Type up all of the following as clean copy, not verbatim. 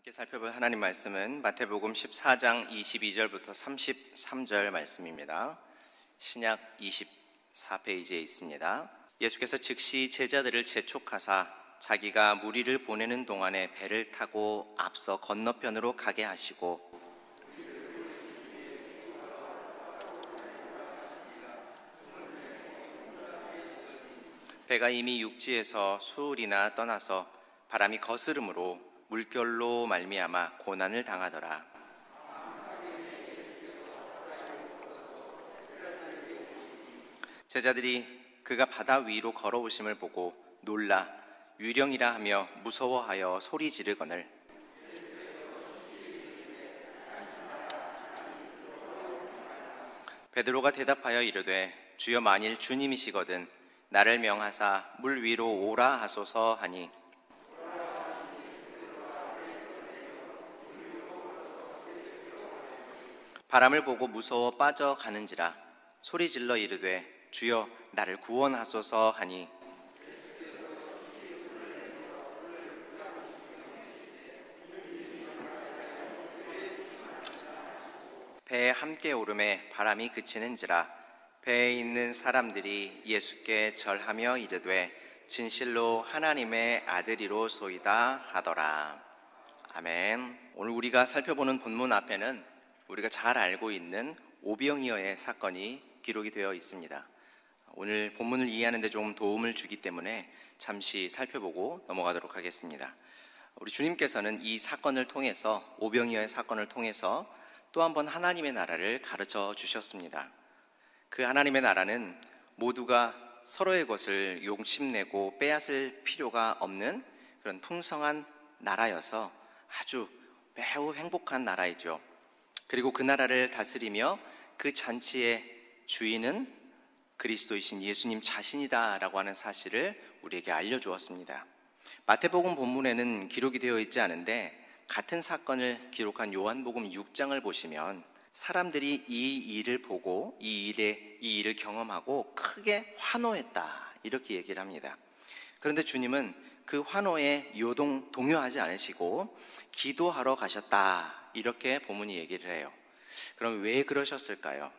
함께 살펴볼 하나님 말씀은 마태복음 14장 22절부터 33절 말씀입니다. 신약 24페이지에 있습니다. 예수께서 즉시 제자들을 재촉하사 자기가 무리를 보내는 동안에 배를 타고 앞서 건너편으로 가게 하시고 배가 이미 육지에서 수울이나 떠나서 바람이 거스름으로 물결로 말미암아 고난을 당하더라. 제자들이 그가 바다 위로 걸어오심을 보고 놀라 유령이라 하며 무서워하여 소리 지르거늘 베드로가 대답하여 이르되 주여 만일 주님이시거든 나를 명하사 물 위로 오라 하소서 하니 바람을 보고 무서워 빠져가는지라 소리질러 이르되 주여 나를 구원하소서 하니 배에 함께 오름에 바람이 그치는지라 배에 있는 사람들이 예수께 절하며 이르되 진실로 하나님의 아들이로소이다 하더라. 아멘. 오늘 우리가 살펴보는 본문 앞에는 우리가 잘 알고 있는 오병이어의 사건이 기록이 되어 있습니다. 오늘 본문을 이해하는 데 좀 도움을 주기 때문에 잠시 살펴보고 넘어가도록 하겠습니다. 우리 주님께서는 이 사건을 통해서, 오병이어의 사건을 통해서 또 한 번 하나님의 나라를 가르쳐 주셨습니다. 그 하나님의 나라는 모두가 서로의 것을 욕심내고 빼앗을 필요가 없는 그런 풍성한 나라여서 아주 매우 행복한 나라이죠. 그리고 그 나라를 다스리며 그 잔치의 주인은 그리스도이신 예수님 자신이다라고 하는 사실을 우리에게 알려주었습니다. 마태복음 본문에는 기록이 되어 있지 않은데 같은 사건을 기록한 요한복음 6장을 보시면 사람들이 이 일을 보고 이 일을 경험하고 크게 환호했다 이렇게 얘기를 합니다. 그런데 주님은 그 환호에 동요하지 않으시고 기도하러 가셨다 이렇게 본문이 얘기를 해요. 그럼 왜 그러셨을까요?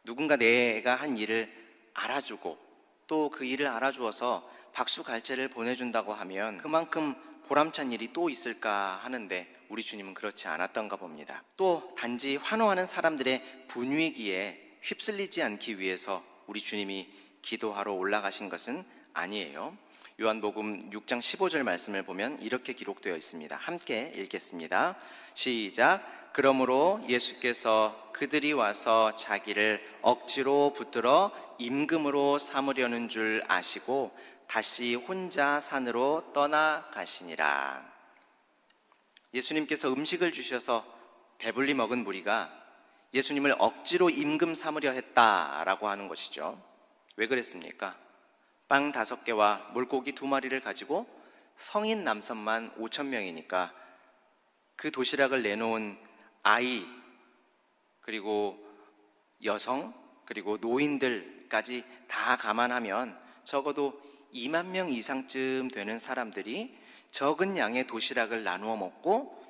누군가 내가 한 일을 알아주고 또 그 일을 알아주어서 박수갈채를 보내준다고 하면 그만큼 보람찬 일이 또 있을까 하는데 우리 주님은 그렇지 않았던가 봅니다. 또 단지 환호하는 사람들의 분위기에 휩쓸리지 않기 위해서 우리 주님이 기도하러 올라가신 것은 아니에요. 요한복음 6장 15절 말씀을 보면 이렇게 기록되어 있습니다. 함께 읽겠습니다. 시작. 그러므로 예수께서 그들이 와서 자기를 억지로 붙들어 임금으로 삼으려는 줄 아시고 다시 혼자 산으로 떠나가시니라. 예수님께서 음식을 주셔서 배불리 먹은 무리가 예수님을 억지로 임금 삼으려 했다라고 하는 것이죠. 왜 그랬습니까? 빵 5개와 물고기 2마리를 가지고 성인 남성만 5,000명이니까 그 도시락을 내놓은 아이, 그리고 여성, 그리고 노인들까지 다 감안하면 적어도 2만 명 이상쯤 되는 사람들이 적은 양의 도시락을 나누어 먹고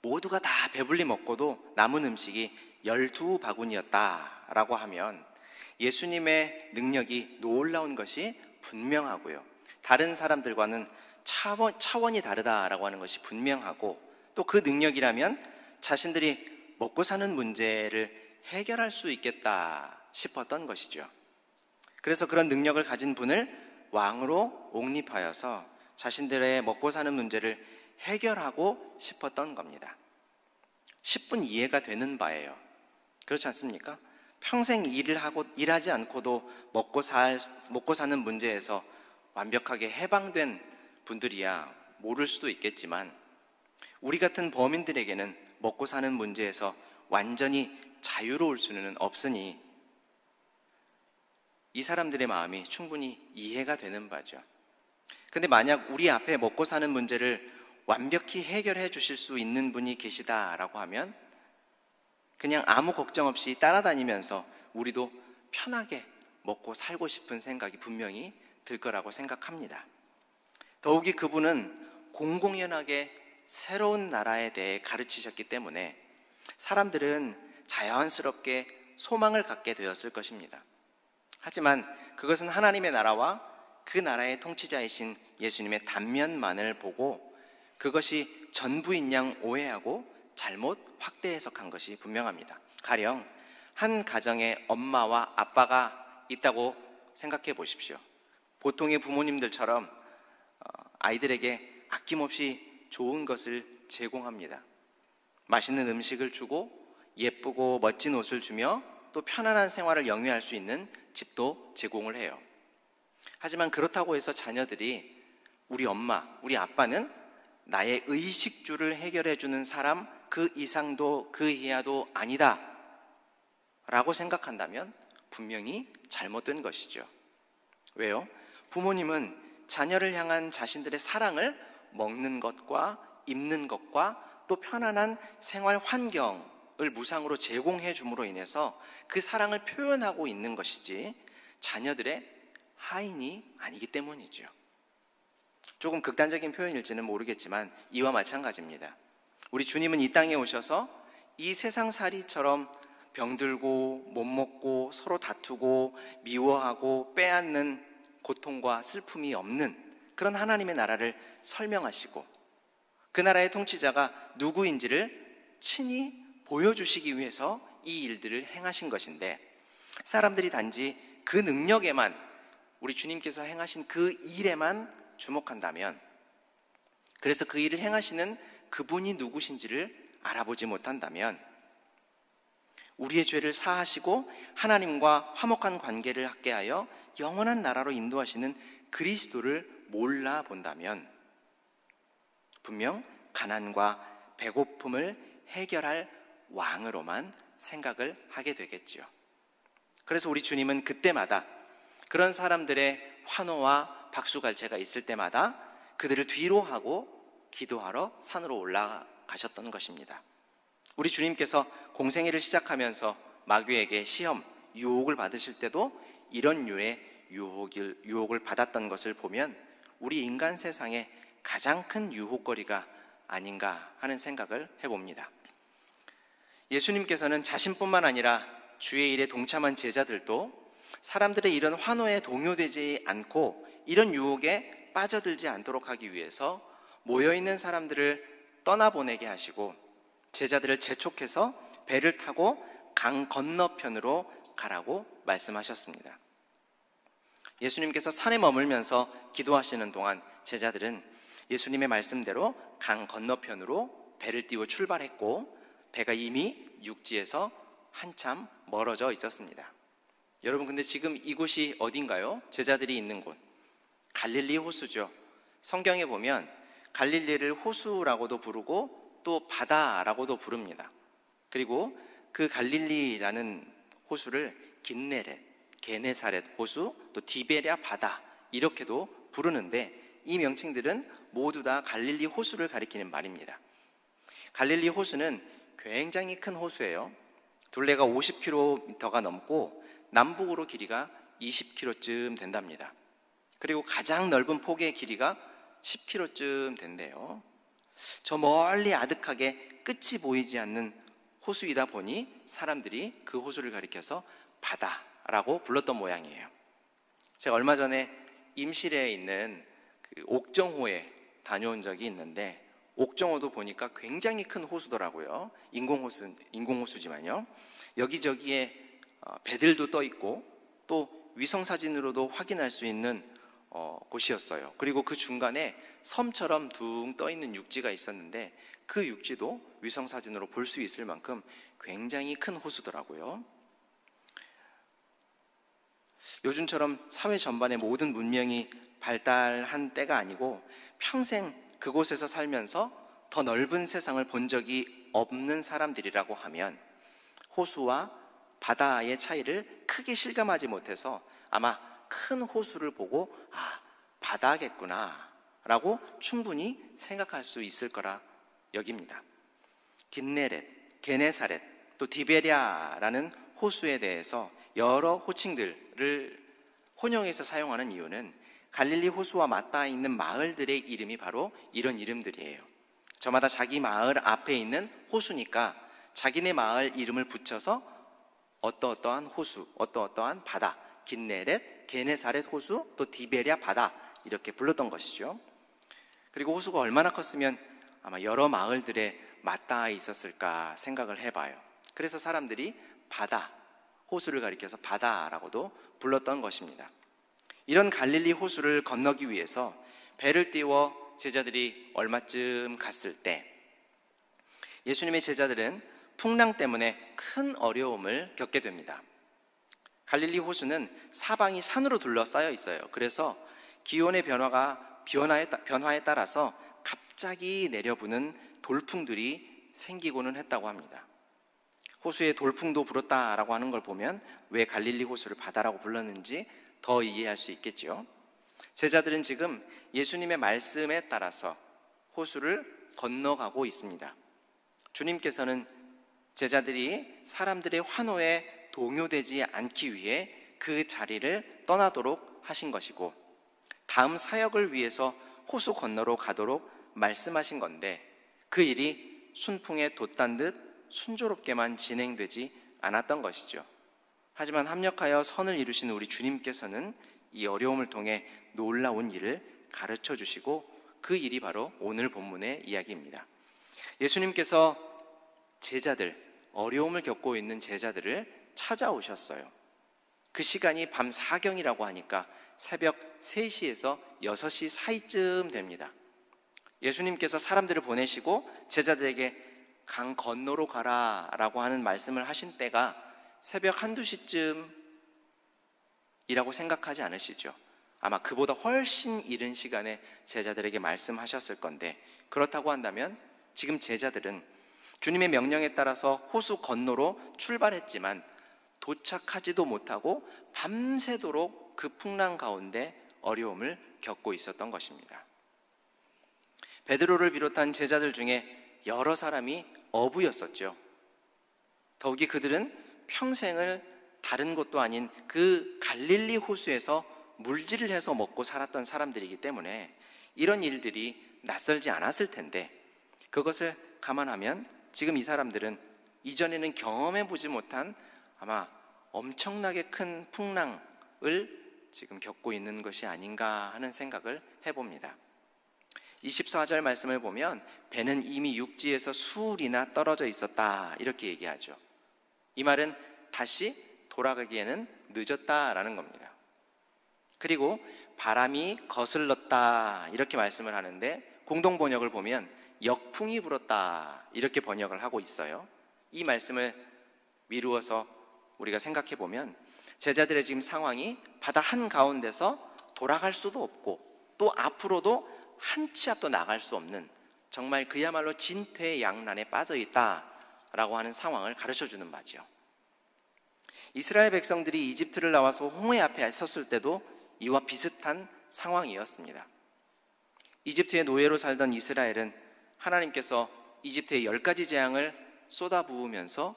모두가 다 배불리 먹고도 남은 음식이 12바구니였다라고 하면 예수님의 능력이 놀라운 것이 분명하고요. 다른 사람들과는 차원이 다르다라고 하는 것이 분명하고 또 그 능력이라면 자신들이 먹고 사는 문제를 해결할 수 있겠다 싶었던 것이죠. 그래서 그런 능력을 가진 분을 왕으로 옹립하여서 자신들의 먹고 사는 문제를 해결하고 싶었던 겁니다. 10분 이해가 되는 바예요. 그렇지 않습니까? 평생 일하지 않고도 먹고 사는 문제에서 완벽하게 해방된 분들이야 모를 수도 있겠지만 우리 같은 범인들에게는 먹고 사는 문제에서 완전히 자유로울 수는 없으니 이 사람들의 마음이 충분히 이해가 되는 바죠. 근데 만약 우리 앞에 먹고 사는 문제를 완벽히 해결해 주실 수 있는 분이 계시다라고 하면 그냥 아무 걱정 없이 따라다니면서 우리도 편하게 먹고 살고 싶은 생각이 분명히 들 거라고 생각합니다. 더욱이 그분은 공공연하게 새로운 나라에 대해 가르치셨기 때문에 사람들은 자연스럽게 소망을 갖게 되었을 것입니다. 하지만 그것은 하나님의 나라와 그 나라의 통치자이신 예수님의 단면만을 보고 그것이 전부인 양 오해하고 잘못 확대 해석한 것이 분명합니다. 가령 한 가정에 엄마와 아빠가 있다고 생각해 보십시오. 보통의 부모님들처럼 아이들에게 아낌없이 좋은 것을 제공합니다. 맛있는 음식을 주고 예쁘고 멋진 옷을 주며 또 편안한 생활을 영위할 수 있는 집도 제공을 해요. 하지만 그렇다고 해서 자녀들이 우리 엄마, 우리 아빠는 나의 의식주를 해결해 주는 사람 그 이상도 그 이하도 아니다 라고 생각한다면 분명히 잘못된 것이죠. 왜요? 부모님은 자녀를 향한 자신들의 사랑을 먹는 것과 입는 것과 또 편안한 생활 환경을 무상으로 제공해 줌으로 인해서 그 사랑을 표현하고 있는 것이지 자녀들의 하인이 아니기 때문이죠. 조금 극단적인 표현일지는 모르겠지만 이와 마찬가지입니다. 우리 주님은 이 땅에 오셔서 이 세상살이처럼 병들고 못 먹고 서로 다투고 미워하고 빼앗는 고통과 슬픔이 없는 그런 하나님의 나라를 설명하시고 그 나라의 통치자가 누구인지를 친히 보여주시기 위해서 이 일들을 행하신 것인데 사람들이 단지 그 능력에만 우리 주님께서 행하신 그 일에만 주목한다면 그래서 그 일을 행하시는 그분이 누구신지를 알아보지 못한다면 우리의 죄를 사하시고 하나님과 화목한 관계를 갖게 하여 영원한 나라로 인도하시는 그리스도를 몰라본다면 분명 가난과 배고픔을 해결할 왕으로만 생각을 하게 되겠지요. 그래서 우리 주님은 그때마다 그런 사람들의 환호와 박수갈채가 있을 때마다 그들을 뒤로 하고 기도하러 산으로 올라가셨던 것입니다. 우리 주님께서 공생애를 시작하면서 마귀에게 시험, 유혹을 받으실 때도 이런 류의 유혹을 받았던 것을 보면 우리 인간 세상에 가장 큰 유혹거리가 아닌가 하는 생각을 해봅니다. 예수님께서는 자신뿐만 아니라 주의 일에 동참한 제자들도 사람들의 이런 환호에 동요되지 않고 이런 유혹에 빠져들지 않도록 하기 위해서 모여있는 사람들을 떠나보내게 하시고 제자들을 재촉해서 배를 타고 강 건너편으로 가라고 말씀하셨습니다. 예수님께서 산에 머물면서 기도하시는 동안 제자들은 예수님의 말씀대로 강 건너편으로 배를 띄워 출발했고 배가 이미 육지에서 한참 멀어져 있었습니다. 여러분 근데 지금 이곳이 어딘가요? 제자들이 있는 곳 갈릴리 호수죠. 성경에 보면 갈릴리를 호수라고도 부르고 또 바다라고도 부릅니다. 그리고 그 갈릴리라는 호수를 긴네렛, 게네사렛 호수, 또 디베랴 바다 이렇게도 부르는데 이 명칭들은 모두 다 갈릴리 호수를 가리키는 말입니다. 갈릴리 호수는 굉장히 큰 호수예요. 둘레가 50km가 넘고 남북으로 길이가 20km쯤 된답니다. 그리고 가장 넓은 폭의 길이가 10km쯤 된대요. 저 멀리 아득하게 끝이 보이지 않는 호수이다 보니 사람들이 그 호수를 가리켜서 바다라고 불렀던 모양이에요. 제가 얼마 전에 임실에 있는 그 옥정호에 다녀온 적이 있는데 옥정호도 보니까 굉장히 큰 호수더라고요. 인공호수지만요. 여기저기에 배들도 떠 있고 또 위성사진으로도 확인할 수 있는 곳이었어요. 그리고 그 중간에 섬처럼 둥 떠 있는 육지가 있었는데 그 육지도 위성사진으로 볼 수 있을 만큼 굉장히 큰 호수더라고요. 요즘처럼 사회 전반의 모든 문명이 발달한 때가 아니고 평생 그곳에서 살면서 더 넓은 세상을 본 적이 없는 사람들이라고 하면 호수와 바다의 차이를 크게 실감하지 못해서 아마 큰 호수를 보고 바다겠구나 라고 충분히 생각할 수 있을 거라 여깁니다. 긴네렛, 게네사렛, 또 디베랴라는 호수에 대해서 여러 호칭들을 혼용해서 사용하는 이유는 갈릴리 호수와 맞닿아 있는 마을들의 이름이 바로 이런 이름들이에요. 저마다 자기 마을 앞에 있는 호수니까 자기네 마을 이름을 붙여서 어떠어떠한 호수, 어떠어떠한 바다, 긴네렛, 게네사렛 호수, 또 디베랴 바다 이렇게 불렀던 것이죠. 그리고 호수가 얼마나 컸으면 아마 여러 마을들에 맞닿아 있었을까 생각을 해봐요. 그래서 사람들이 바다, 호수를 가리켜서 바다라고도 불렀던 것입니다. 이런 갈릴리 호수를 건너기 위해서 배를 띄워 제자들이 얼마쯤 갔을 때 예수님의 제자들은 풍랑 때문에 큰 어려움을 겪게 됩니다. 갈릴리 호수는 사방이 산으로 둘러싸여 있어요. 그래서 기온의 변화에 따라서 갑자기 내려부는 돌풍들이 생기고는 했다고 합니다. 호수에 돌풍도 불었다라고 하는 걸 보면 왜 갈릴리 호수를 바다라고 불렀는지 더 이해할 수 있겠죠. 제자들은 지금 예수님의 말씀에 따라서 호수를 건너가고 있습니다. 주님께서는 제자들이 사람들의 환호에 동요되지 않기 위해 그 자리를 떠나도록 하신 것이고 다음 사역을 위해서 호수 건너로 가도록 말씀하신 건데 그 일이 순풍에 돛단 듯 순조롭게만 진행되지 않았던 것이죠. 하지만 합력하여 선을 이루신 우리 주님께서는 이 어려움을 통해 놀라운 일을 가르쳐 주시고 그 일이 바로 오늘 본문의 이야기입니다. 예수님께서 어려움을 겪고 있는 제자들을 찾아오셨어요. 그 시간이 밤 4경이라고 하니까 새벽 3시에서 6시 사이쯤 됩니다. 예수님께서 사람들을 보내시고 제자들에게 강 건너로 가라 라고 하는 말씀을 하신 때가 새벽 1~2시쯤이라고 생각하지 않으시죠? 아마 그보다 훨씬 이른 시간에 제자들에게 말씀하셨을 건데 그렇다고 한다면 지금 제자들은 주님의 명령에 따라서 호수 건너로 출발했지만 도착하지도 못하고 밤새도록 그 풍랑 가운데 어려움을 겪고 있었던 것입니다. 베드로를 비롯한 제자들 중에 여러 사람이 어부였었죠. 더욱이 그들은 평생을 다른 곳도 아닌 그 갈릴리 호수에서 물질을 해서 먹고 살았던 사람들이기 때문에 이런 일들이 낯설지 않았을 텐데 그것을 감안하면 지금 이 사람들은 이전에는 경험해보지 못한 아마 엄청나게 큰 풍랑을 지금 겪고 있는 것이 아닌가 하는 생각을 해봅니다. 24절 말씀을 보면 배는 이미 육지에서 수울이나 떨어져 있었다 이렇게 얘기하죠. 이 말은 다시 돌아가기에는 늦었다라는 겁니다. 그리고 바람이 거슬렀다 이렇게 말씀을 하는데 공동 번역을 보면 역풍이 불었다 이렇게 번역을 하고 있어요. 이 말씀을 미루어서 우리가 생각해 보면 제자들의 지금 상황이 바다 한가운데서 돌아갈 수도 없고 또 앞으로도 한 치 앞도 나갈 수 없는 정말 그야말로 진퇴양난에 빠져 있다라고 하는 상황을 가르쳐주는 바죠. 이스라엘 백성들이 이집트를 나와서 홍해 앞에 섰을 때도 이와 비슷한 상황이었습니다. 이집트의 노예로 살던 이스라엘은 하나님께서 이집트의 10가지 재앙을 쏟아부으면서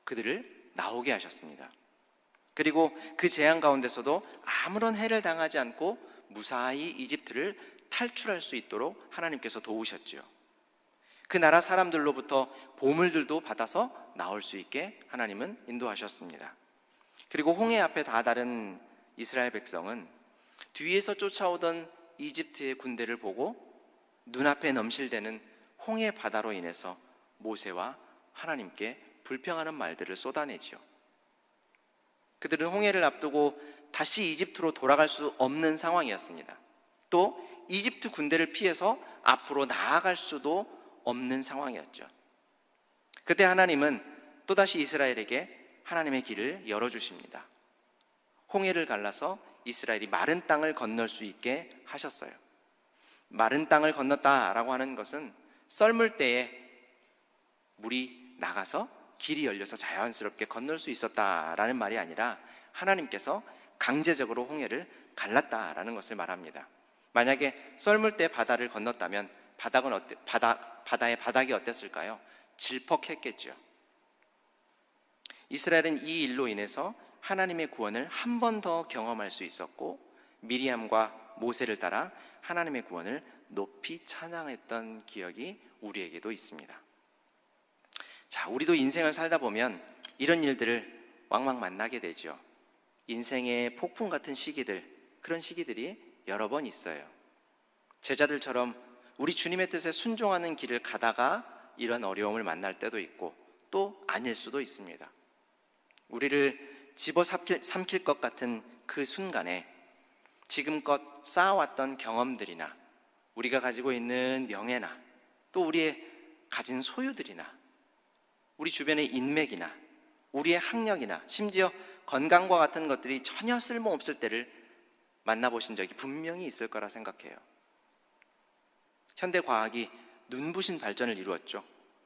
그들을 나오게 하셨습니다. 그리고 그 재앙 가운데서도 아무런 해를 당하지 않고 무사히 이집트를 탈출할 수 있도록 하나님께서 도우셨죠. 그 나라 사람들로부터 보물들도 받아서 나올 수 있게 하나님은 인도하셨습니다. 그리고 홍해 앞에 다다른 이스라엘 백성은 뒤에서 쫓아오던 이집트의 군대를 보고 눈앞에 넘실대는 홍해 바다로 인해서 모세와 하나님께 불평하는 말들을 쏟아내지요. 그들은 홍해를 앞두고 다시 이집트로 돌아갈 수 없는 상황이었습니다. 또 이집트 군대를 피해서 앞으로 나아갈 수도 없는 상황이었죠. 그때 하나님은 또다시 이스라엘에게 하나님의 길을 열어주십니다. 홍해를 갈라서 이스라엘이 마른 땅을 건널 수 있게 하셨어요. 마른 땅을 건넜다라고 하는 것은 썰물 때에 물이 나가서 길이 열려서 자연스럽게 건널 수 있었다라는 말이 아니라 하나님께서 강제적으로 홍해를 갈랐다라는 것을 말합니다. 만약에 썰물 때 바다를 건넜다면 바다의 바닥이 어땠을까요? 질퍽했겠죠. 이스라엘은 이 일로 인해서 하나님의 구원을 한 번 더 경험할 수 있었고 미리암과 모세를 따라 하나님의 구원을 높이 찬양했던 기억이 우리에게도 있습니다. 자, 우리도 인생을 살다 보면 이런 일들을 왕왕 만나게 되죠. 인생의 폭풍 같은 시기들, 그런 시기들이 여러 번 있어요. 제자들처럼 우리 주님의 뜻에 순종하는 길을 가다가 이런 어려움을 만날 때도 있고 또 아닐 수도 있습니다. 우리를 집어삼킬 것 같은 그 순간에 지금껏 쌓아왔던 경험들이나 우리가 가지고 있는 명예나 또 우리의 가진 소유들이나 우리 주변의 인맥이나 우리의 학력이나 심지어 건강과 같은 것들이 전혀 쓸모없을 때를 만나보신 적이 분명히 있을 거라 생각해요. 현대과학이 눈부신 발전을 이루었죠.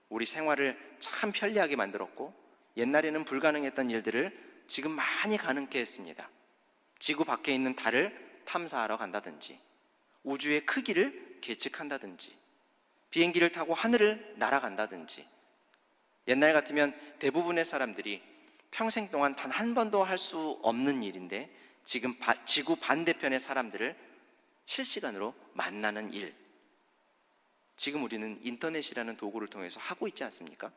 우리 생활을 참 편리하게 만들었고 옛날에는 불가능했던 일들을 지금 많이 가능케 했습니다. 지구 밖에 있는 달을 탐사하러 간다든지 우주의 크기를 계측한다든지 비행기를 타고 하늘을 날아간다든지 옛날 같으면 대부분의 사람들이 평생 동안 단 한 번도 할 수 없는 일인데 지금 지구 반대편의 사람들을 실시간으로 만나는 일, 지금 우리는 인터넷이라는 도구를 통해서 하고 있지 않습니까?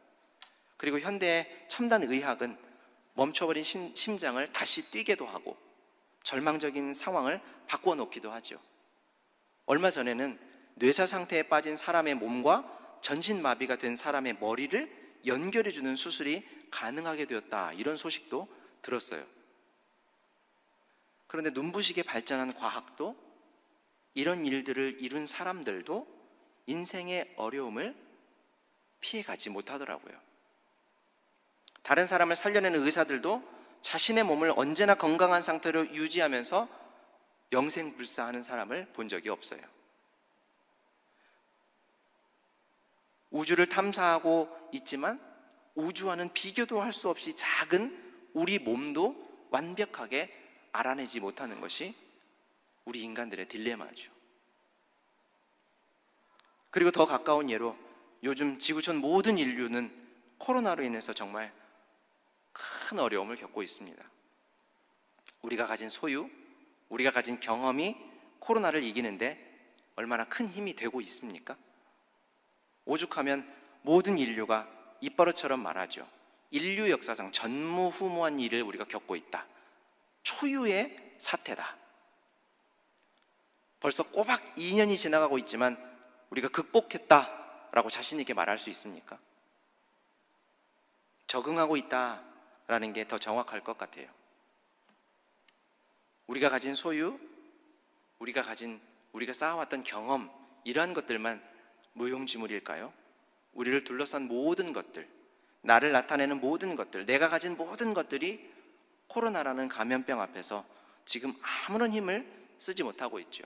그리고 현대의 첨단 의학은 멈춰버린 심장을 다시 뛰게도 하고 절망적인 상황을 바꿔놓기도 하죠. 얼마 전에는 뇌사 상태에 빠진 사람의 몸과 전신마비가 된 사람의 머리를 연결해주는 수술이 가능하게 되었다, 이런 소식도 들었어요. 그런데 눈부시게 발전한 과학도 이런 일들을 이룬 사람들도 인생의 어려움을 피해가지 못하더라고요. 다른 사람을 살려내는 의사들도 자신의 몸을 언제나 건강한 상태로 유지하면서 영생불사하는 사람을 본 적이 없어요. 우주를 탐사하고 있지만 우주와는 비교도 할 수 없이 작은 우리 몸도 완벽하게 알아내지 못하는 것이 우리 인간들의 딜레마죠. 그리고 더 가까운 예로 요즘 지구촌 모든 인류는 코로나로 인해서 정말 큰 어려움을 겪고 있습니다. 우리가 가진 소유, 우리가 가진 경험이 코로나를 이기는데 얼마나 큰 힘이 되고 있습니까? 오죽하면 모든 인류가 입버릇처럼 말하죠. 인류 역사상 전무후무한 일을 우리가 겪고 있다. 초유의 사태다. 벌써 꼬박 2년이 지나가고 있지만 우리가 극복했다라고 자신 있게 말할 수 있습니까? 적응하고 있다라는 게 더 정확할 것 같아요. 우리가 가진 소유, 우리가 쌓아왔던 경험, 이러한 것들만 무용지물일까요? 우리를 둘러싼 모든 것들, 나를 나타내는 모든 것들, 내가 가진 모든 것들이 코로나라는 감염병 앞에서 지금 아무런 힘을 쓰지 못하고 있죠.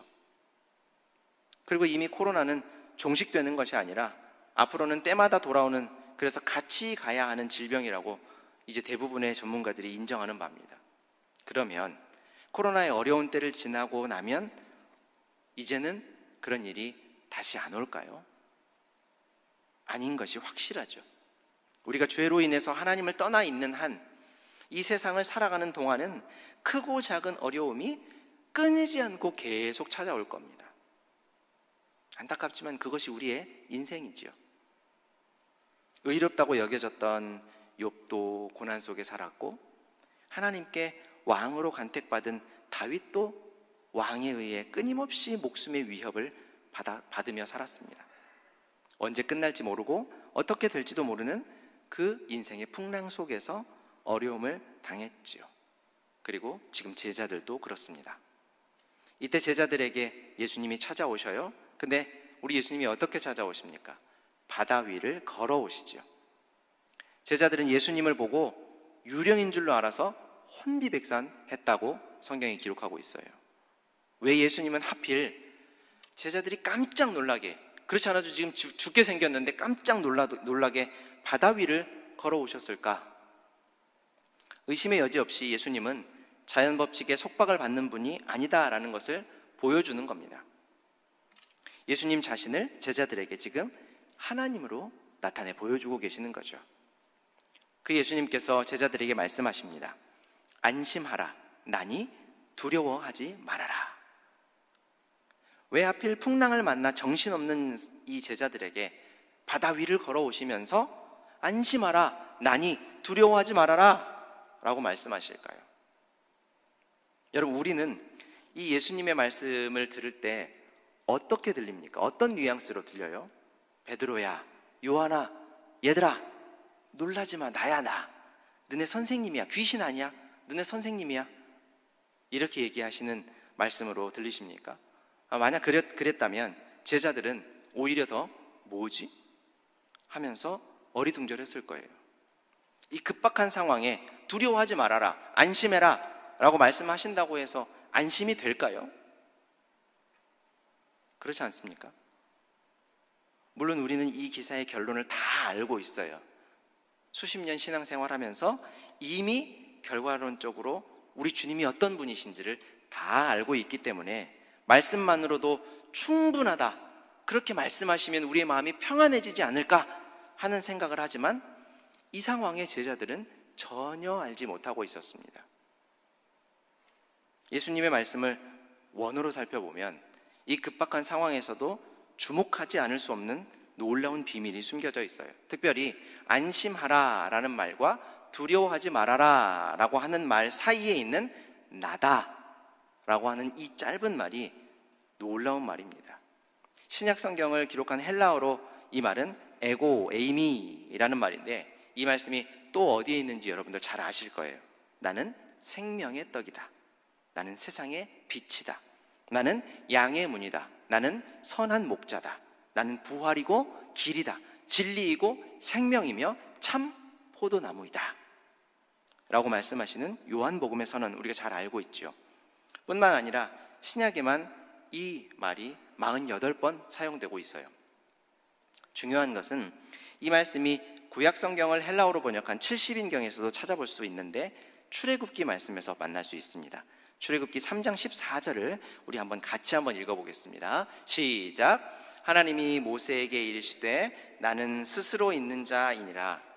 그리고 이미 코로나는 종식되는 것이 아니라 앞으로는 때마다 돌아오는, 그래서 같이 가야 하는 질병이라고 이제 대부분의 전문가들이 인정하는 바입니다. 그러면 코로나의 어려운 때를 지나고 나면 이제는 그런 일이 다시 안 올까요? 아닌 것이 확실하죠. 우리가 죄로 인해서 하나님을 떠나 있는 한 이 세상을 살아가는 동안은 크고 작은 어려움이 끊이지 않고 계속 찾아올 겁니다. 안타깝지만 그것이 우리의 인생이지요. 의롭다고 여겨졌던 욥도 고난 속에 살았고 하나님께 왕으로 간택받은 다윗도 왕에 의해 끊임없이 목숨의 위협을 받으며 살았습니다. 언제 끝날지 모르고 어떻게 될지도 모르는 그 인생의 풍랑 속에서 어려움을 당했지요. 그리고 지금 제자들도 그렇습니다. 이때 제자들에게 예수님이 찾아오셔요. 근데 우리 예수님이 어떻게 찾아오십니까? 바다 위를 걸어오시죠. 제자들은 예수님을 보고 유령인 줄로 알아서 혼비백산했다고 성경이 기록하고 있어요. 왜 예수님은 하필 제자들이 깜짝 놀라게, 그렇지 않아도 지금 죽게 생겼는데 깜짝 놀라게 바다 위를 걸어오셨을까? 의심의 여지 없이 예수님은 자연법칙에 속박을 받는 분이 아니다라는 것을 보여주는 겁니다. 예수님 자신을 제자들에게 지금 하나님으로 나타내 보여주고 계시는 거죠. 그 예수님께서 제자들에게 말씀하십니다. 안심하라, 나니 두려워하지 말아라. 왜 하필 풍랑을 만나 정신없는 이 제자들에게 바다 위를 걸어오시면서 안심하라, 나니 두려워하지 말아라 라고 말씀하실까요? 여러분, 우리는 이 예수님의 말씀을 들을 때 어떻게 들립니까? 어떤 뉘앙스로 들려요? 베드로야, 요한아, 얘들아, 놀라지 마, 나야 나. 너네 선생님이야. 귀신 아니야. 너네 선생님이야. 이렇게 얘기하시는 말씀으로 들리십니까? 만약 그랬다면 제자들은 오히려 더 뭐지? 하면서 어리둥절했을 거예요. 이 급박한 상황에 두려워하지 말아라, 안심해라 라고 말씀하신다고 해서 안심이 될까요? 그렇지 않습니까? 물론 우리는 이 기사의 결론을 다 알고 있어요. 수십 년 신앙생활하면서 이미 결과론적으로 우리 주님이 어떤 분이신지를 다 알고 있기 때문에 말씀만으로도 충분하다, 그렇게 말씀하시면 우리의 마음이 평안해지지 않을까 하는 생각을 하지만 이 상황에 제자들은 전혀 알지 못하고 있었습니다. 예수님의 말씀을 원어로 살펴보면 이 급박한 상황에서도 주목하지 않을 수 없는 놀라운 비밀이 숨겨져 있어요. 특별히 안심하라 라는 말과 두려워하지 말아라 라고 하는 말 사이에 있는 나다 라고 하는 이 짧은 말이 놀라운 말입니다. 신약 성경을 기록한 헬라어로 이 말은 에고, 에이미라는 말인데 이 말씀이 또 어디에 있는지 여러분들 잘 아실 거예요. 나는 생명의 떡이다. 나는 세상의 빛이다. 나는 양의 문이다. 나는 선한 목자다. 나는 부활이고 길이다. 진리이고 생명이며 참 포도나무이다 라고 말씀하시는 요한복음의 선언, 우리가 잘 알고 있죠. 뿐만 아니라 신약에만 이 말이 48번 사용되고 있어요. 중요한 것은 이 말씀이 구약 성경을 헬라어로 번역한 70인경에서도 찾아볼 수 있는데 출애굽기 말씀에서 만날 수 있습니다. 출애굽기 3장 14절을 우리 같이 한번 읽어보겠습니다. 시작. 하나님이 모세에게 이르시되 나는 스스로 있는 자이니라.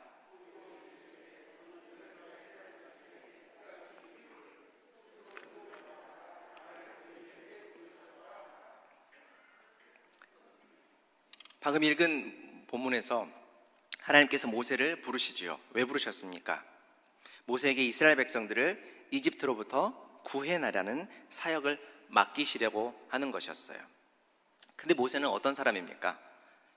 방금 읽은 본문에서 하나님께서 모세를 부르시지요. 왜 부르셨습니까? 모세에게 이스라엘 백성들을 이집트로부터 구해나라는 사역을 맡기시려고 하는 것이었어요. 근데 모세는 어떤 사람입니까?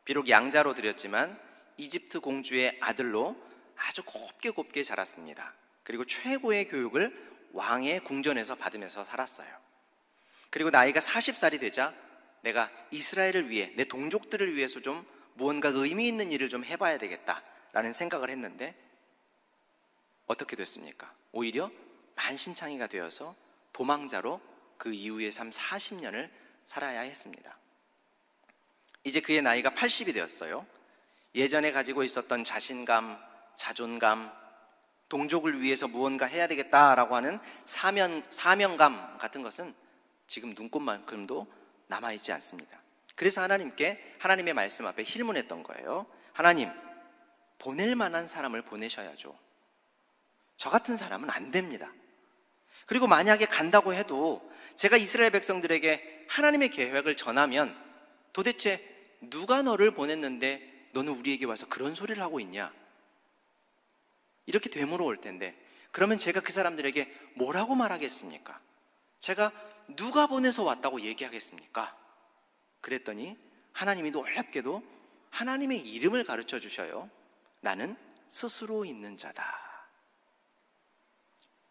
비록 양자로 들였지만 이집트 공주의 아들로 아주 곱게 자랐습니다. 그리고 최고의 교육을 왕의 궁전에서 받으면서 살았어요. 그리고 나이가 40살이 되자 내가 이스라엘을 위해, 내 동족들을 위해서 좀 무언가 의미 있는 일을 좀 해봐야 되겠다라는 생각을 했는데 어떻게 됐습니까? 오히려 만신창이가 되어서 도망자로 그 이후의 삶 40년을 살아야 했습니다. 이제 그의 나이가 80이 되었어요. 예전에 가지고 있었던 자신감, 자존감, 동족을 위해서 무언가 해야 되겠다라고 하는 사명감 같은 것은 지금 눈꽃만큼도 남아있지 않습니다. 그래서 하나님의 말씀 앞에 힐문했던 거예요. 하나님, 보낼 만한 사람을 보내셔야죠. 저 같은 사람은 안 됩니다. 그리고 만약에 간다고 해도 제가 이스라엘 백성들에게 하나님의 계획을 전하면 도대체 누가 너를 보냈는데 너는 우리에게 와서 그런 소리를 하고 있냐? 이렇게 되물어올 텐데 그러면 제가 그 사람들에게 뭐라고 말하겠습니까? 제가 누가 보내서 왔다고 얘기하겠습니까? 그랬더니 하나님이 놀랍게도 하나님의 이름을 가르쳐 주셔요. 나는 스스로 있는 자다.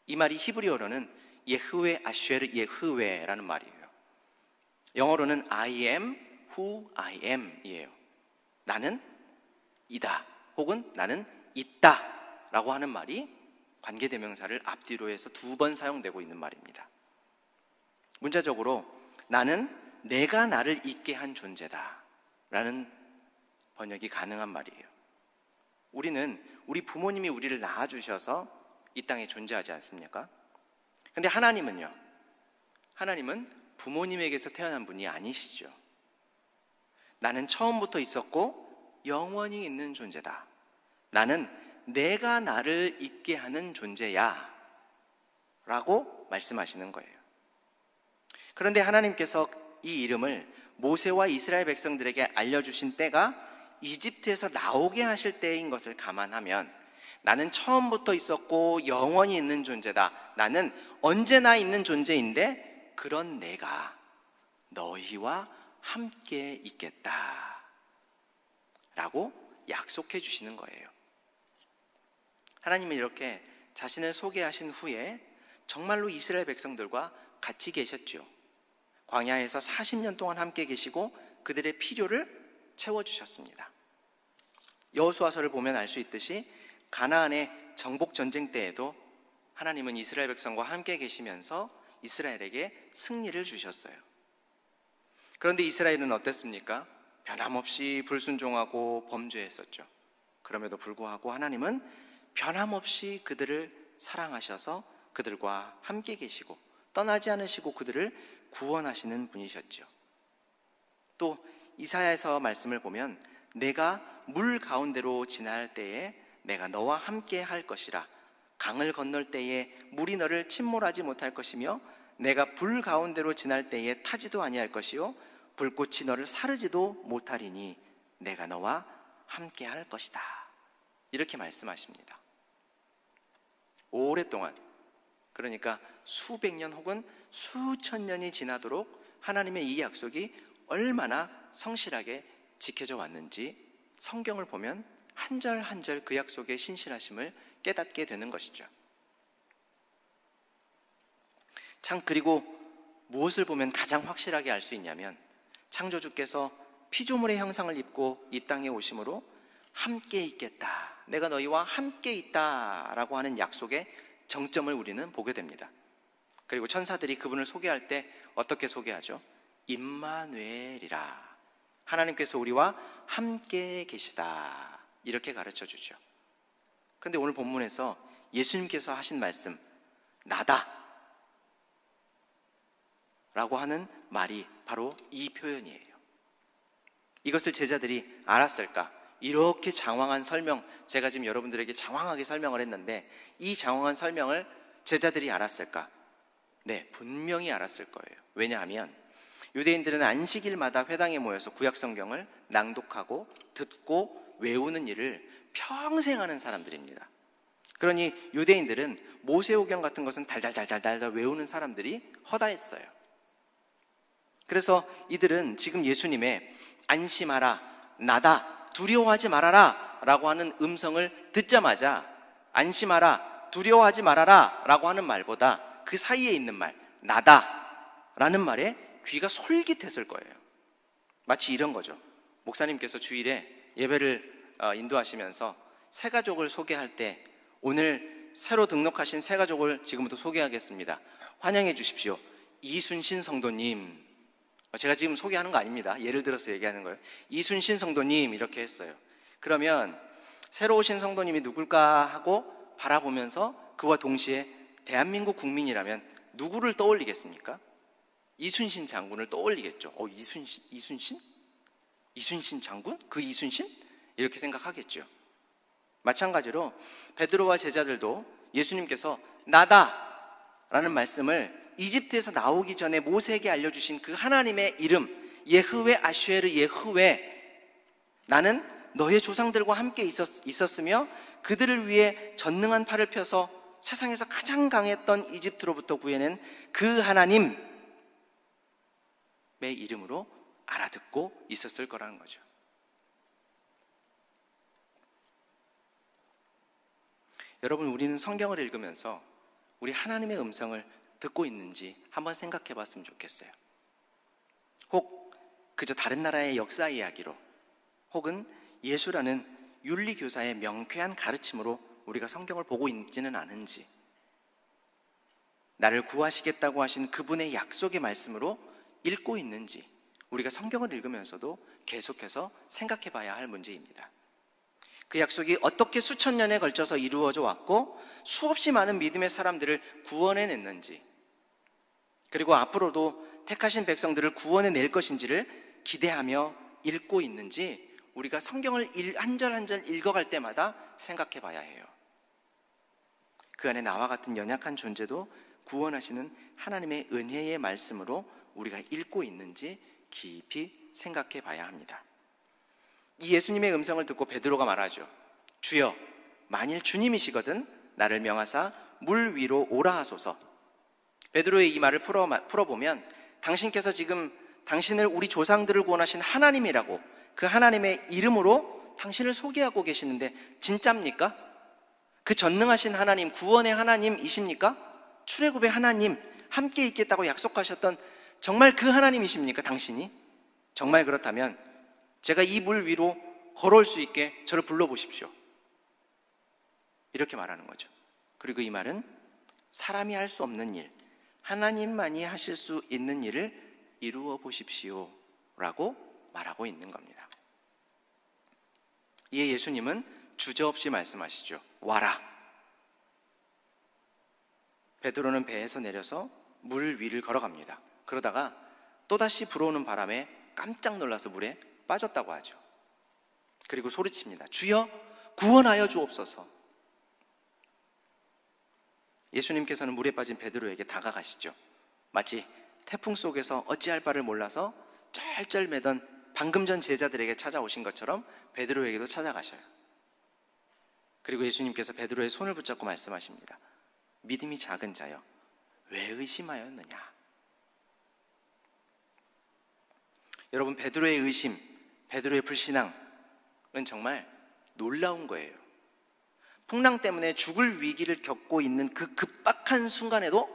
이 말이 히브리어로는 예흐웨 아쉐르 예흐웨라는 말이에요. 영어로는 I am who I am 이에요. 나는 이다 혹은 나는 있다 라고 하는 말이 관계대명사를 앞뒤로 해서 2번 사용되고 있는 말입니다. 문자적으로 나는 내가 나를 있게 한 존재다 라는 번역이 가능한 말이에요. 우리는 우리 부모님이 우리를 낳아주셔서 이 땅에 존재하지 않습니까? 근데 하나님은요? 하나님은 부모님에게서 태어난 분이 아니시죠. 나는 처음부터 있었고 영원히 있는 존재다. 나는 내가 나를 있게 하는 존재야 라고 말씀하시는 거예요. 그런데 하나님께서 이 이름을 모세와 이스라엘 백성들에게 알려주신 때가 이집트에서 나오게 하실 때인 것을 감안하면 나는 처음부터 있었고 영원히 있는 존재다. 나는 언제나 있는 존재인데 그런 내가 너희와 함께 있겠다 라고 약속해 주시는 거예요. 하나님은 이렇게 자신을 소개하신 후에 정말로 이스라엘 백성들과 같이 계셨죠. 광야에서 40년 동안 함께 계시고 그들의 필요를 채워주셨습니다. 여호수아서를 보면 알 수 있듯이 가나안의 정복 전쟁 때에도 하나님은 이스라엘 백성과 함께 계시면서 이스라엘에게 승리를 주셨어요. 그런데 이스라엘은 어땠습니까? 변함없이 불순종하고 범죄했었죠. 그럼에도 불구하고 하나님은 변함없이 그들을 사랑하셔서 그들과 함께 계시고 떠나지 않으시고 그들을 구원하시는 분이셨죠. 또 이사야에서 말씀을 보면 내가 물 가운데로 지날 때에 내가 너와 함께 할 것이라. 강을 건널 때에 물이 너를 침몰하지 못할 것이며 내가 불 가운데로 지날 때에 타지도 아니할 것이요 불꽃이 너를 사르지도 못하리니 내가 너와 함께 할 것이다. 이렇게 말씀하십니다. 오랫동안, 그러니까 수백 년 혹은 수천 년이 지나도록 하나님의 이 약속이 얼마나 성실하게 지켜져 왔는지 성경을 보면 한 절 한 절 그 약속의 신실하심을 깨닫게 되는 것이죠. 참, 그리고 무엇을 보면 가장 확실하게 알 수 있냐면 창조주께서 피조물의 형상을 입고 이 땅에 오심으로 함께 있겠다, 내가 너희와 함께 있다 라고 하는 약속의 정점을 우리는 보게 됩니다. 그리고 천사들이 그분을 소개할 때 어떻게 소개하죠? 임마누엘이라, 하나님께서 우리와 함께 계시다, 이렇게 가르쳐 주죠. 그런데 오늘 본문에서 예수님께서 하신 말씀, 나다 라고 하는 말이 바로 이 표현이에요. 이것을 제자들이 알았을까? 이렇게 장황한 설명, 제가 지금 여러분들에게 장황하게 설명을 했는데 이 장황한 설명을 제자들이 알았을까? 네, 분명히 알았을 거예요. 왜냐하면 유대인들은 안식일마다 회당에 모여서 구약성경을 낭독하고 듣고 외우는 일을 평생 하는 사람들입니다. 그러니 유대인들은 모세오경 같은 것은 달달달달달 외우는 사람들이 허다했어요. 그래서 이들은 지금 예수님의 안심하라, 나다, 두려워하지 말아라 라고 하는 음성을 듣자마자 안심하라, 두려워하지 말아라 라고 하는 말보다 그 사이에 있는 말, 나다 라는 말에 귀가 솔깃했을 거예요. 마치 이런 거죠. 목사님께서 주일에 예배를 인도하시면서 새가족을 소개할 때 오늘 새로 등록하신 새가족을 지금부터 소개하겠습니다. 환영해 주십시오. 이순신 성도님. 제가 지금 소개하는 거 아닙니다. 예를 들어서 얘기하는 거예요. 이순신 성도님 이렇게 했어요. 그러면 새로 오신 성도님이 누굴까 하고 바라보면서 그와 동시에 대한민국 국민이라면 누구를 떠올리겠습니까? 이순신 장군을 떠올리겠죠. 이순신 장군? 그 이순신? 이렇게 생각하겠죠. 마찬가지로 베드로와 제자들도 예수님께서 나다 라는 말씀을 이집트에서 나오기 전에 모세에게 알려주신 그 하나님의 이름 예흐웨 아쉐르 예흐웨, 나는 너의 조상들과 함께 있었으며 그들을 위해 전능한 팔을 펴서 세상에서 가장 강했던 이집트로부터 구해낸 그 하나님의 이름으로 알아듣고 있었을 거라는 거죠. 여러분, 우리는 성경을 읽으면서 우리 하나님의 음성을 듣고 있는지 한번 생각해 봤으면 좋겠어요. 혹 그저 다른 나라의 역사 이야기로, 혹은 예수라는 윤리교사의 명쾌한 가르침으로 우리가 성경을 보고 있지는 않은지, 나를 구하시겠다고 하신 그분의 약속의 말씀으로 읽고 있는지 우리가 성경을 읽으면서도 계속해서 생각해 봐야 할 문제입니다. 그 약속이 어떻게 수천 년에 걸쳐서 이루어져 왔고 수없이 많은 믿음의 사람들을 구원해냈는지, 그리고 앞으로도 택하신 백성들을 구원해낼 것인지를 기대하며 읽고 있는지 우리가 성경을 한 절 한 절 읽어갈 때마다 생각해 봐야 해요. 그 안에 나와 같은 연약한 존재도 구원하시는 하나님의 은혜의 말씀으로 우리가 읽고 있는지 깊이 생각해 봐야 합니다. 이 예수님의 음성을 듣고 베드로가 말하죠. 주여, 만일 주님이시거든 나를 명하사 물 위로 오라 하소서. 베드로의 이 말을 풀어보면 당신께서 지금 당신을 우리 조상들을 구원하신 하나님이라고 그 하나님의 이름으로 당신을 소개하고 계시는데 진짜입니까? 그 전능하신 하나님, 구원의 하나님이십니까? 출애굽의 하나님, 함께 있겠다고 약속하셨던 정말 그 하나님이십니까? 당신이? 정말 그렇다면 제가 이 물 위로 걸어올 수 있게 저를 불러보십시오. 이렇게 말하는 거죠. 그리고 이 말은 사람이 할 수 없는 일, 하나님만이 하실 수 있는 일을 이루어 보십시오 라고 말하고 있는 겁니다. 이에 예수님은 주저없이 말씀하시죠. 와라. 베드로는 배에서 내려서 물 위를 걸어갑니다. 그러다가 또다시 불어오는 바람에 깜짝 놀라서 물에 빠졌다고 하죠. 그리고 소리칩니다. 주여, 구원하여 주옵소서. 예수님께서는 물에 빠진 베드로에게 다가가시죠. 마치 태풍 속에서 어찌할 바를 몰라서 쩔쩔매던 방금 전 제자들에게 찾아오신 것처럼 베드로에게도 찾아가셔요. 그리고 예수님께서 베드로의 손을 붙잡고 말씀하십니다. 믿음이 작은 자여, 왜 의심하였느냐? 여러분, 베드로의 의심, 베드로의 불신앙은 정말 놀라운 거예요. 풍랑 때문에 죽을 위기를 겪고 있는 그 급박한 순간에도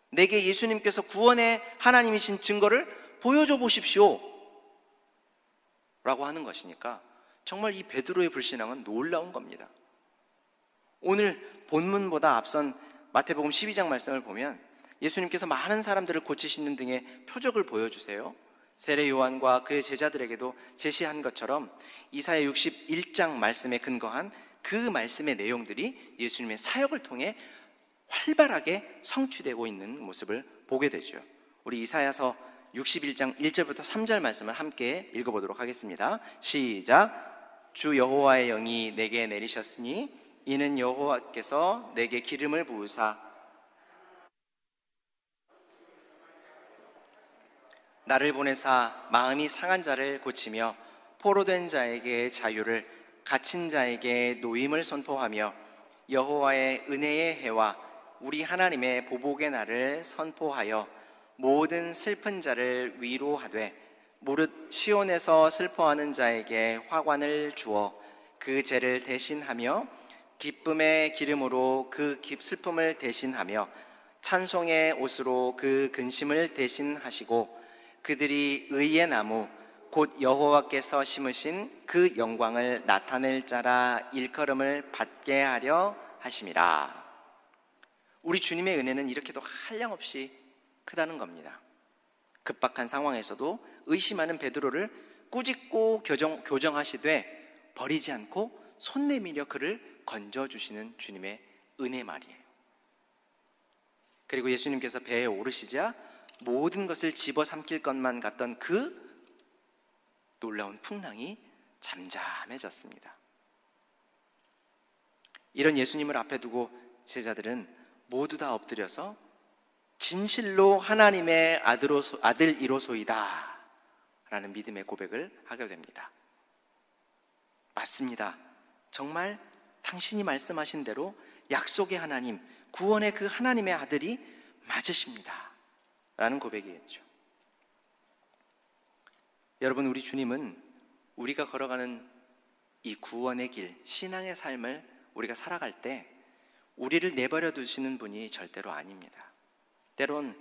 내게 예수님께서 구원의 하나님이신 증거를 보여줘 보십시오 라고 하는 것이니까 정말 이 베드로의 불신앙은 놀라운 겁니다. 오늘 본문보다 앞선 마태복음 12장 말씀을 보면 예수님께서 많은 사람들을 고치시는 등의 표적을 보여주세요. 세례 요한과 그의 제자들에게도 제시한 것처럼 이사야 61장 말씀에 근거한 그 말씀의 내용들이 예수님의 사역을 통해 활발하게 성취되고 있는 모습을 보게 되죠. 우리 이사야서 61장 1절부터 3절 말씀을 함께 읽어보도록 하겠습니다. 시작. 주 여호와의 영이 내게 내리셨으니 이는 여호와께서 내게 기름을 부으사 나를 보내사 마음이 상한 자를 고치며 포로된 자에게 자유를, 갇힌 자에게 노임을 선포하며 여호와의 은혜의 해와 우리 하나님의 보복의 날을 선포하여 모든 슬픈 자를 위로하되 무릇 시온에서 슬퍼하는 자에게 화관을 주어 그 죄를 대신하며 기쁨의 기름으로 그 슬픔을 대신하며 찬송의 옷으로 그 근심을 대신하시고 그들이 의의 나무 곧 여호와께서 심으신 그 영광을 나타낼 자라 일컬음을 받게 하려 하심이라. 우리 주님의 은혜는 이렇게도 한량없이 크다는 겁니다. 급박한 상황에서도 의심하는 베드로를 꾸짖고 교정하시되 버리지 않고 손 내밀려 그를 건져주시는 주님의 은혜 말이에요. 그리고 예수님께서 배에 오르시자 모든 것을 집어삼킬 것만 같던 그 놀라운 풍랑이 잠잠해졌습니다. 이런 예수님을 앞에 두고 제자들은 모두 다 엎드려서 진실로 하나님의 아들이로소이다 라는 믿음의 고백을 하게 됩니다. 맞습니다. 정말 당신이 말씀하신 대로 약속의 하나님, 구원의 그 하나님의 아들이 맞으십니다 라는 고백이겠죠. 여러분, 우리 주님은 우리가 걸어가는 이 구원의 길, 신앙의 삶을 우리가 살아갈 때 우리를 내버려 두시는 분이 절대로 아닙니다. 때론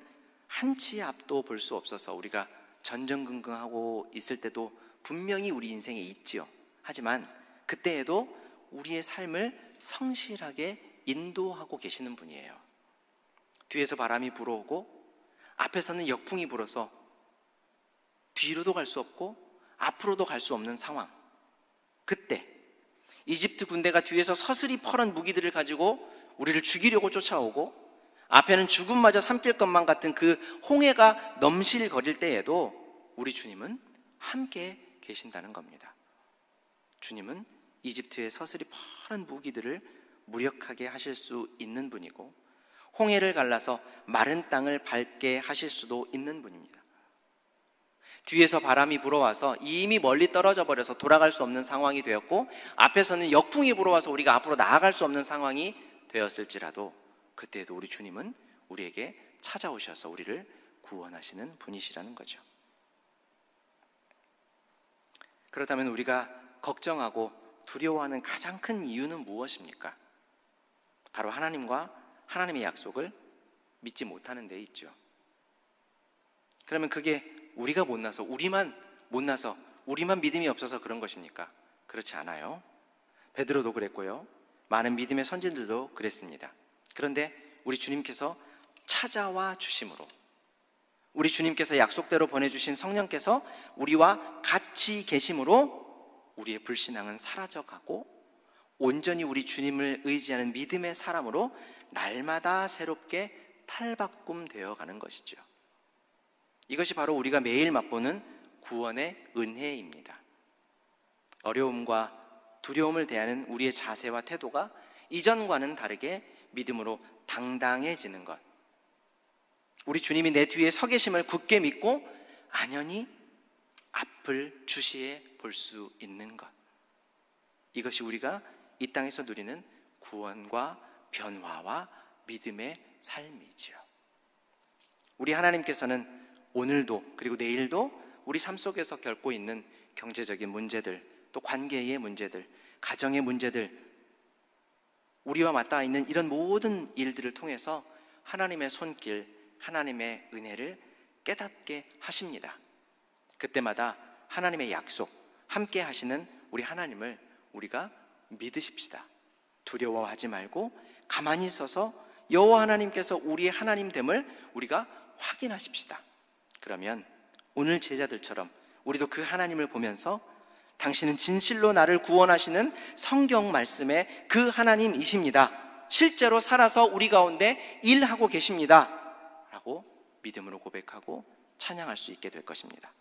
한치 앞도 볼 수 없어서 우리가 전전긍긍하고 있을 때도 분명히 우리 인생에 있지요. 하지만 그때에도 우리의 삶을 성실하게 인도하고 계시는 분이에요. 뒤에서 바람이 불어오고 앞에서는 역풍이 불어서 뒤로도 갈 수 없고 앞으로도 갈 수 없는 상황, 그때 이집트 군대가 뒤에서 서슬이 퍼런 무기들을 가지고 우리를 죽이려고 쫓아오고 앞에는 죽음마저 삼킬 것만 같은 그 홍해가 넘실거릴 때에도 우리 주님은 함께 계신다는 겁니다. 주님은 이집트의 서슬이 퍼런 무기들을 무력하게 하실 수 있는 분이고 홍해를 갈라서 마른 땅을 밟게 하실 수도 있는 분입니다. 뒤에서 바람이 불어와서 이미 멀리 떨어져 버려서 돌아갈 수 없는 상황이 되었고, 앞에서는 역풍이 불어와서 우리가 앞으로 나아갈 수 없는 상황이 되었을지라도 그때에도 우리 주님은 우리에게 찾아오셔서 우리를 구원하시는 분이시라는 거죠. 그렇다면 우리가 걱정하고 두려워하는 가장 큰 이유는 무엇입니까? 바로 하나님과 하나님의 약속을 믿지 못하는 데 있죠. 그러면 그게 우리가 못나서, 우리만 믿음이 없어서 그런 것입니까? 그렇지 않아요. 베드로도 그랬고요, 많은 믿음의 선진들도 그랬습니다. 그런데 우리 주님께서 찾아와 주심으로, 우리 주님께서 약속대로 보내주신 성령께서 우리와 같이 계심으로 우리의 불신앙은 사라져가고 온전히 우리 주님을 의지하는 믿음의 사람으로 날마다 새롭게 탈바꿈되어 가는 것이죠. 이것이 바로 우리가 매일 맛보는 구원의 은혜입니다. 어려움과 두려움을 대하는 우리의 자세와 태도가 이전과는 다르게 믿음으로 당당해지는 것, 우리 주님이 내 뒤에 서 계심을 굳게 믿고 안연히 앞을 주시해 볼 수 있는 것, 이것이 우리가 이 땅에서 누리는 구원과 변화와 믿음의 삶이지요. 우리 하나님께서는 오늘도 그리고 내일도 우리 삶 속에서 겪고 있는 경제적인 문제들, 또 관계의 문제들, 가정의 문제들, 우리와 맞닿아 있는 이런 모든 일들을 통해서 하나님의 손길, 하나님의 은혜를 깨닫게 하십니다. 그때마다 하나님의 약속, 함께 하시는 우리 하나님을 우리가 믿으십시다. 두려워하지 말고 가만히 서서 여호와 하나님께서 우리의 하나님됨을 우리가 확인하십시다. 그러면 오늘 제자들처럼 우리도 그 하나님을 보면서 당신은 진실로 나를 구원하시는 성경 말씀의 그 하나님이십니다, 실제로 살아서 우리 가운데 일하고 계십니다 라고 믿음으로 고백하고 찬양할 수 있게 될 것입니다.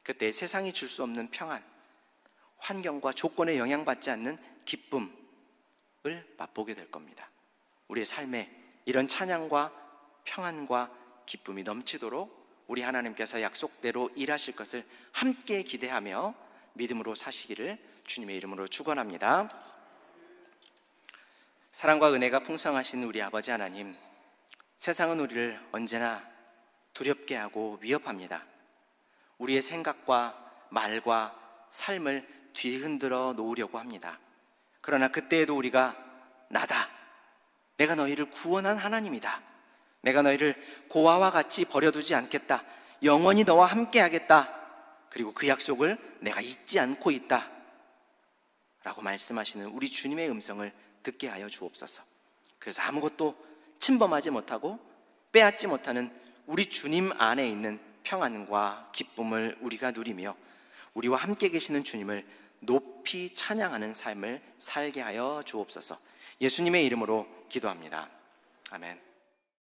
그때 세상이 줄 수 없는 평안, 환경과 조건에 영향받지 않는 기쁨을 맛보게 될 겁니다. 우리의 삶에 이런 찬양과 평안과 기쁨이 넘치도록 우리 하나님께서 약속대로 일하실 것을 함께 기대하며 믿음으로 사시기를 주님의 이름으로 축원합니다. 사랑과 은혜가 풍성하신 우리 아버지 하나님, 세상은 우리를 언제나 두렵게 하고 위협합니다. 우리의 생각과 말과 삶을 뒤흔들어 놓으려고 합니다. 그러나 그때에도 우리가 나다, 내가 너희를 구원한 하나님이다, 내가 너희를 고아와 같이 버려두지 않겠다, 영원히 너와 함께 하겠다, 그리고 그 약속을 내가 잊지 않고 있다 라고 말씀하시는 우리 주님의 음성을 듣게 하여 주옵소서. 그래서 아무것도 침범하지 못하고 빼앗지 못하는 우리 주님 안에 있는 평안과 기쁨을 우리가 누리며 우리와 함께 계시는 주님을 높이 찬양하는 삶을 살게 하여 주옵소서. 예수님의 이름으로 기도합니다. 아멘.